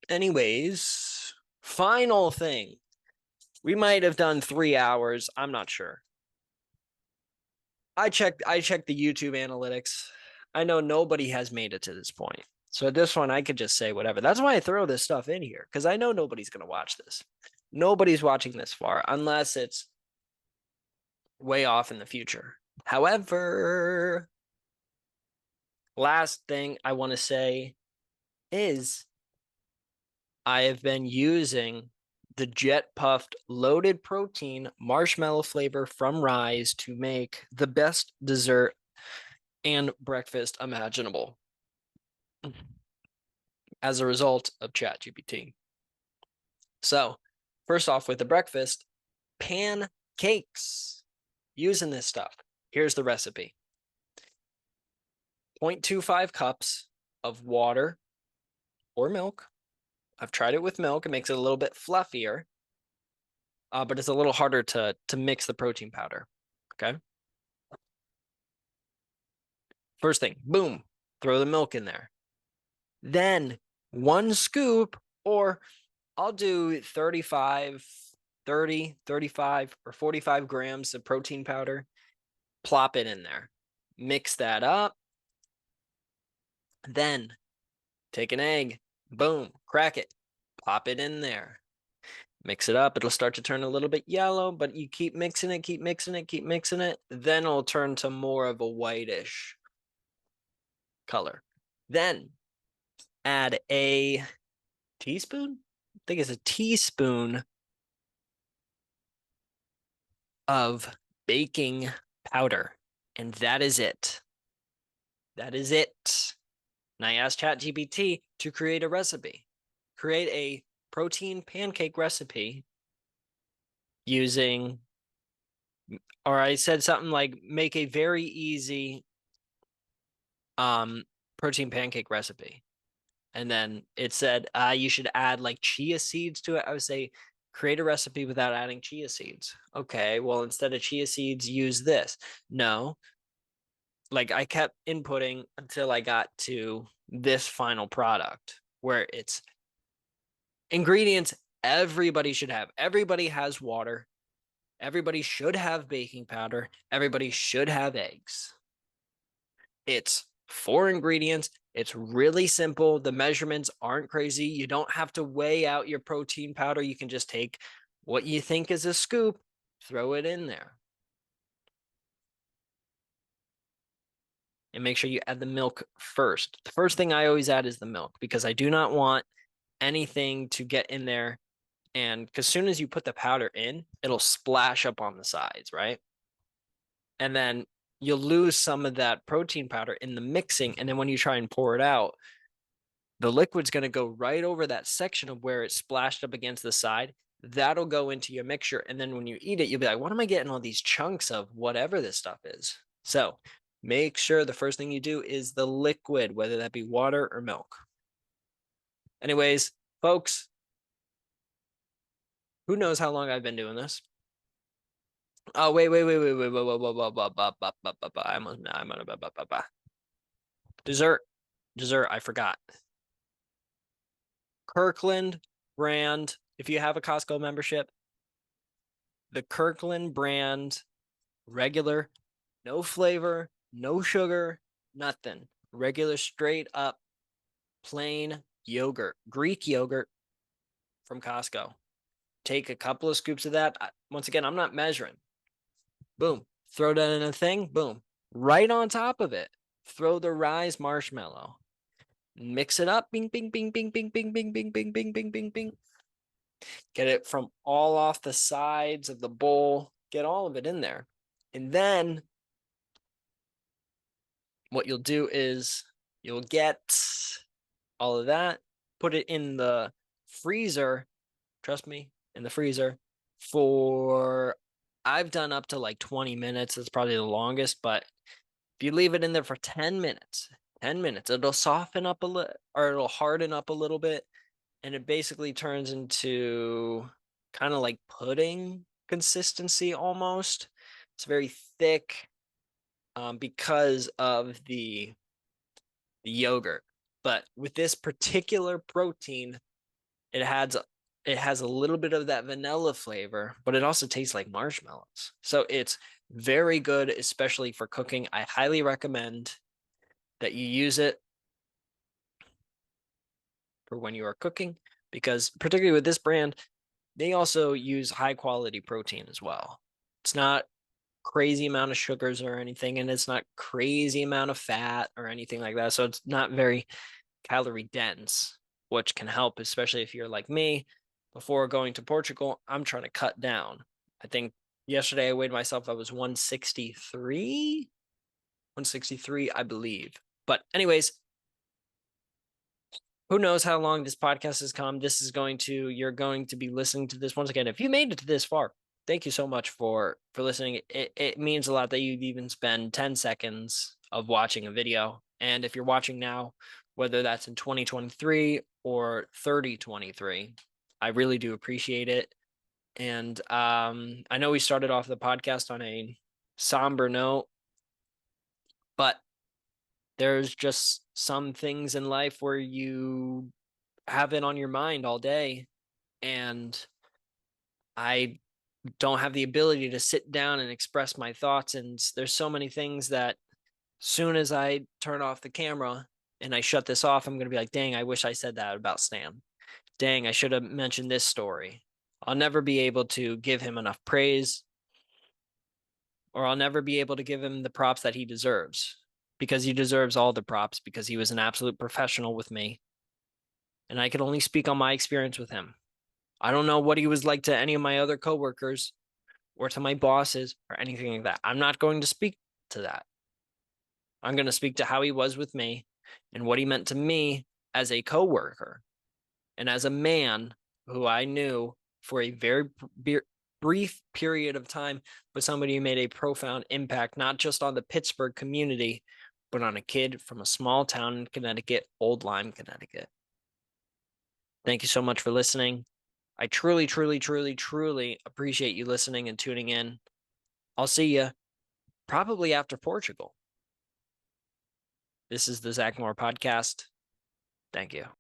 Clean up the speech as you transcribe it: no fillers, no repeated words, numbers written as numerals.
Anyways, final thing. We might have done 3 hours. I'm not sure. I checked the YouTube analytics. I know nobody has made it to this point. So at this one, I could just say whatever. That's why I throw this stuff in here, because I know nobody's gonna watch this. Nobody's watching this far unless it's way off in the future. However, last thing I want to say is I have been using the jet puffed loaded protein marshmallow flavor from Rise to make the best dessert and breakfast imaginable as a result of ChatGPT. So, first off, with the breakfast, pancakes. Using this stuff. Here's the recipe: 0.25 cups of water or milk. I've tried it with milk. It makes it a little bit fluffier, but it's a little harder to mix the protein powder. Okay. First thing, boom, throw the milk in there. Then 1 scoop, or I'll do 35, 30, 35, or 45 grams of protein powder. Plop it in there. Mix that up. Then take an egg, boom, crack it, pop it in there. Mix it up. It'll start to turn a little bit yellow, but you keep mixing it, keep mixing it, keep mixing it. Then it'll turn to more of a whitish color. Then add a teaspoon. I think it's a teaspoon of baking powder. And that is it. That is it. And I asked ChatGPT to create a recipe. Create a protein pancake recipe using, or I said something like make a very easy protein pancake recipe. And then it said you should add like chia seeds to it. I would say create a recipe without adding chia seeds. Okay, well, instead of chia seeds, use this. No, like I kept inputting until I got to this final product where it's ingredients everybody should have. Everybody has water. Everybody should have baking powder. Everybody should have eggs. It's 4 ingredients. It's really simple. The measurements aren't crazy. You don't have to weigh out your protein powder. You can just take what you think is a scoop, throw it in there. And make sure you add the milk first. The first thing I always add is the milk because I do not want anything to get in there. And as soon as you put the powder in, it'll splash up on the sides, right? And then you'll lose some of that protein powder in the mixing. And then when you try and pour it out, the liquid's going to go right over that section of where it splashed up against the side. That'll go into your mixture. And then when you eat it, you'll be like, what am I getting all these chunks of whatever this stuff is? So make sure the first thing you do is the liquid, whether that be water or milk. Anyways, folks, who knows how long I've been doing this? Oh, wait. Dessert. Dessert, I forgot. Kirkland brand. If you have a Costco membership, the Kirkland brand, regular, no flavor, no sugar, nothing. Regular, straight up, plain yogurt, Greek yogurt from Costco. Take a couple of scoops of that. Once again, I'm not measuring. Boom. Throw that in a thing. Boom. Right on top of it, throw the Rise marshmallow. Mix it up. Bing, bing, bing, bing, bing, bing, bing, bing, bing, bing, bing, bing, bing. Get it from all off the sides of the bowl. Get all of it in there. And then what you'll do is you'll get all of that, put it in the freezer. Trust me, in the freezer for, I've done up to like 20 minutes. It's probably the longest, but if you leave it in there for 10 minutes, 10 minutes, it'll soften up a little, or it'll harden up a little bit. And it basically turns into kind of like pudding consistency almost. It's very thick because of the yogurt. But with this particular protein, It has a little bit of that vanilla flavor, but it also tastes like marshmallows. So it's very good, especially for cooking. I highly recommend that you use it for when you are cooking, because particularly with this brand, they also use high quality protein as well. It's not crazy amount of sugars or anything, and it's not crazy amount of fat or anything like that. So it's not very calorie dense, which can help, especially if you're like me. Before going to Portugal, I'm trying to cut down. I think yesterday I weighed myself, I was 163, I believe. But anyways, who knows how long this podcast has come. You're going to be listening to this once again. If you made it to this far, thank you so much for listening. It means a lot that you'd even spend 10 seconds of watching a video. And if you're watching now, whether that's in 2023 or 3023, I really do appreciate it. And I know we started off the podcast on a somber note, but there's just some things in life where you have it on your mind all day, and I don't have the ability to sit down and express my thoughts. And there's so many things that soon as I turn off the camera and I shut this off, I'm going to be like, dang, I wish I said that about Stan. Dang, I should have mentioned this story. I'll never be able to give him enough praise, or I'll never be able to give him the props that he deserves, because he deserves all the props because he was an absolute professional with me. And I can only speak on my experience with him. I don't know what he was like to any of my other coworkers or to my bosses or anything like that. I'm not going to speak to that. I'm going to speak to how he was with me and what he meant to me as a coworker and as a man who I knew for a very brief period of time, but somebody who made a profound impact, not just on the Pittsburgh community, but on a kid from a small town in Connecticut, Old Lyme, Connecticut. Thank you so much for listening. I truly, truly, truly, truly appreciate you listening and tuning in. I'll see you probably after Portugal. This is the Zach Moore Podcast. Thank you.